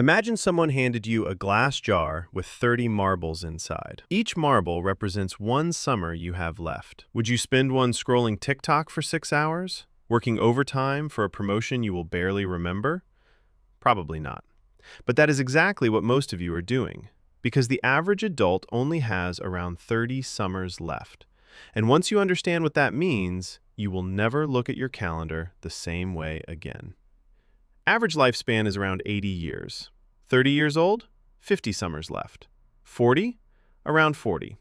Imagine someone handed you a glass jar with 30 marbles inside. Each marble represents one summer you have left. Would you spend one scrolling TikTok for 6 hours? Working overtime for a promotion you will barely remember? Probably not. But that is exactly what most of you are doing, because the average adult only has around 30 summers left. And once you understand what that means, you will never look at your calendar the same way again. Average lifespan is around 80 years. 30 years old? 50 summers left. 40? Around 40.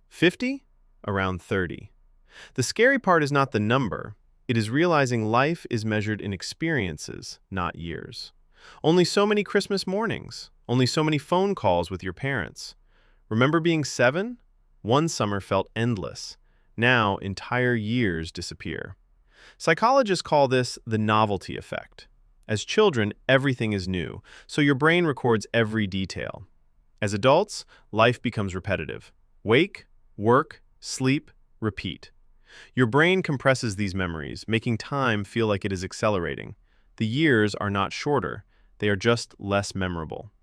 50? Around 30. The scary part is not the number. It is realizing life is measured in experiences, not years. Only so many Christmas mornings. Only so many phone calls with your parents. Remember being 7? One summer felt endless. Now, entire years disappear. Psychologists call this the novelty effect. As children, everything is new, so your brain records every detail. As adults, life becomes repetitive. Wake, work, sleep, repeat. Your brain compresses these memories, making time feel like it is accelerating. The years are not shorter, they are just less memorable.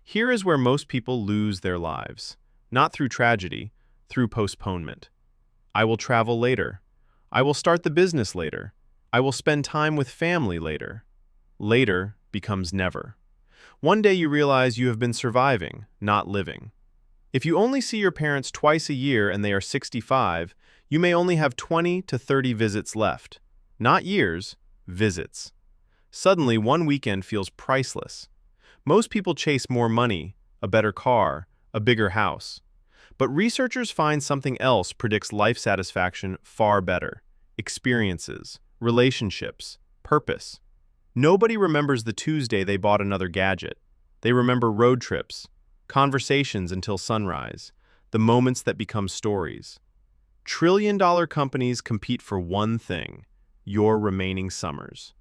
Here is where most people lose their lives. Not through tragedy, through postponement. I will travel later. I will start the business later. I will spend time with family later. Later becomes never. One day you realize you have been surviving, not living. If you only see your parents twice a year and they are 65, you may only have 20 to 30 visits left. Not years, visits. Suddenly, one weekend feels priceless. Most people chase more money, a better car, a bigger house. But researchers find something else predicts life satisfaction far better. Experiences, relationships, purpose. Nobody remembers the Tuesday they bought another gadget. They remember road trips, conversations until sunrise, the moments that become stories. Trillion-dollar companies compete for one thing: your remaining summers.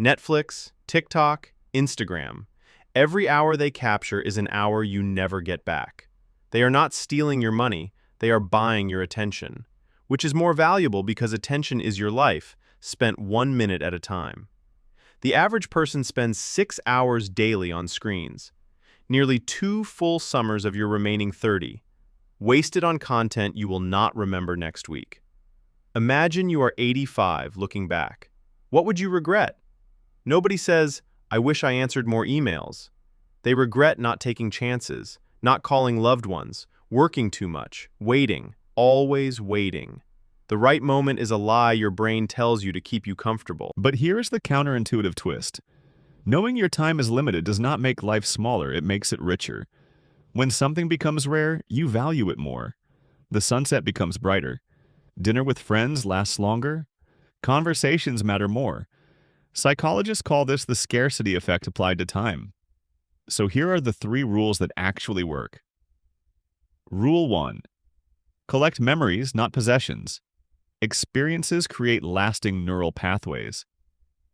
Netflix, TikTok, Instagram. Every hour they capture is an hour you never get back. They are not stealing your money, they are buying your attention, which is more valuable because attention is your life, spent 1 minute at a time. The average person spends 6 hours daily on screens, nearly 2 full summers of your remaining 30, wasted on content you will not remember next week. Imagine you are 85 looking back. What would you regret? Nobody says, "I wish I answered more emails." They regret not taking chances, not calling loved ones, working too much, waiting, always waiting. The right moment is a lie your brain tells you to keep you comfortable. But here is the counterintuitive twist. Knowing your time is limited does not make life smaller, it makes it richer. When something becomes rare, you value it more. The sunset becomes brighter. Dinner with friends lasts longer. Conversations matter more. Psychologists call this the scarcity effect applied to time. So here are the 3 rules that actually work. Rule 1. Collect memories, not possessions. Experiences create lasting neural pathways.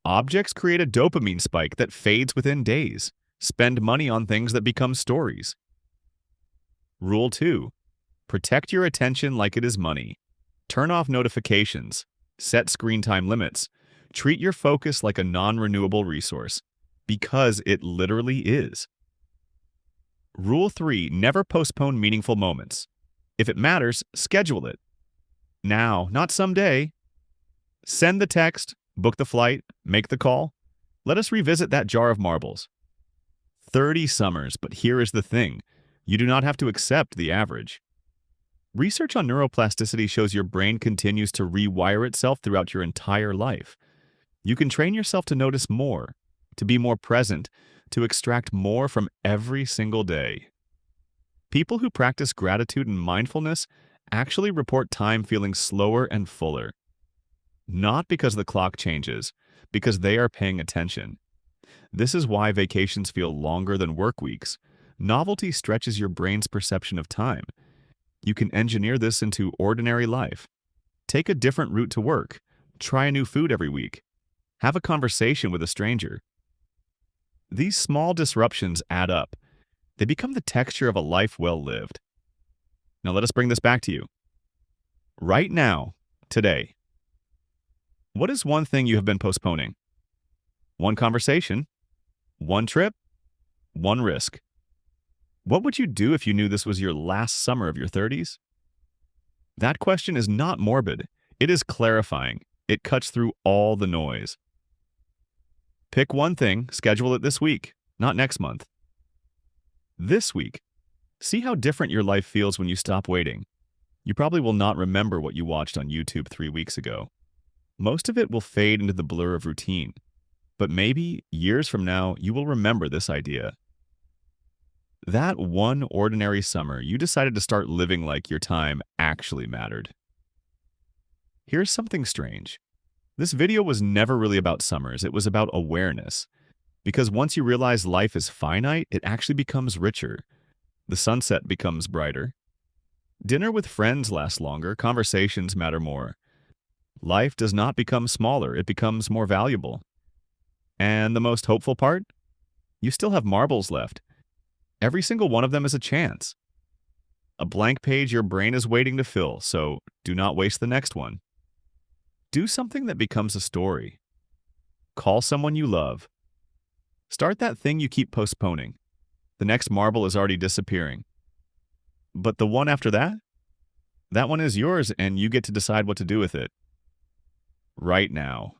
Objects create a dopamine spike that fades within days. Spend money on things that become stories. Rule 2. Protect your attention like it is money. Turn off notifications. Set screen time limits. Treat your focus like a non-renewable resource, because it literally is. Rule 3. Never postpone meaningful moments. If it matters, schedule it. Now, not someday. Send the text, book the flight, make the call. Let us revisit that jar of marbles. 30 summers, but here is the thing. You do not have to accept the average. Research on neuroplasticity shows your brain continues to rewire itself throughout your entire life. You can train yourself to notice more, to be more present, to extract more from every single day. People who practice gratitude and mindfulness actually report time feeling slower and fuller. Not because the clock changes, because they are paying attention. This is why vacations feel longer than work weeks. Novelty stretches your brain's perception of time. You can engineer this into ordinary life. Take a different route to work. Try a new food every week. Have a conversation with a stranger. These small disruptions add up. They become the texture of a life well lived. Now let us bring this back to you. Right now, today. What is one thing you have been postponing? One conversation? One trip? One risk. What would you do if you knew this was your last summer of your 30s? That question is not morbid. It is clarifying. It cuts through all the noise. Pick one thing, schedule it this week, not next month. This week. See how different your life feels when you stop waiting. You probably will not remember what you watched on YouTube 3 weeks ago. Most of it will fade into the blur of routine. But maybe, years from now, you will remember this idea. That one ordinary summer, you decided to start living like your time actually mattered. Here's something strange. This video was never really about summers, it was about awareness. Because once you realize life is finite, it actually becomes richer. The sunset becomes brighter. Dinner with friends lasts longer, conversations matter more. Life does not become smaller, it becomes more valuable. And the most hopeful part? You still have marbles left. Every single one of them is a chance. A blank page your brain is waiting to fill, so do not waste the next one. Do something that becomes a story. Call someone you love. Start that thing you keep postponing. The next marble is already disappearing. But the one after that? That one is yours, and you get to decide what to do with it. Right now.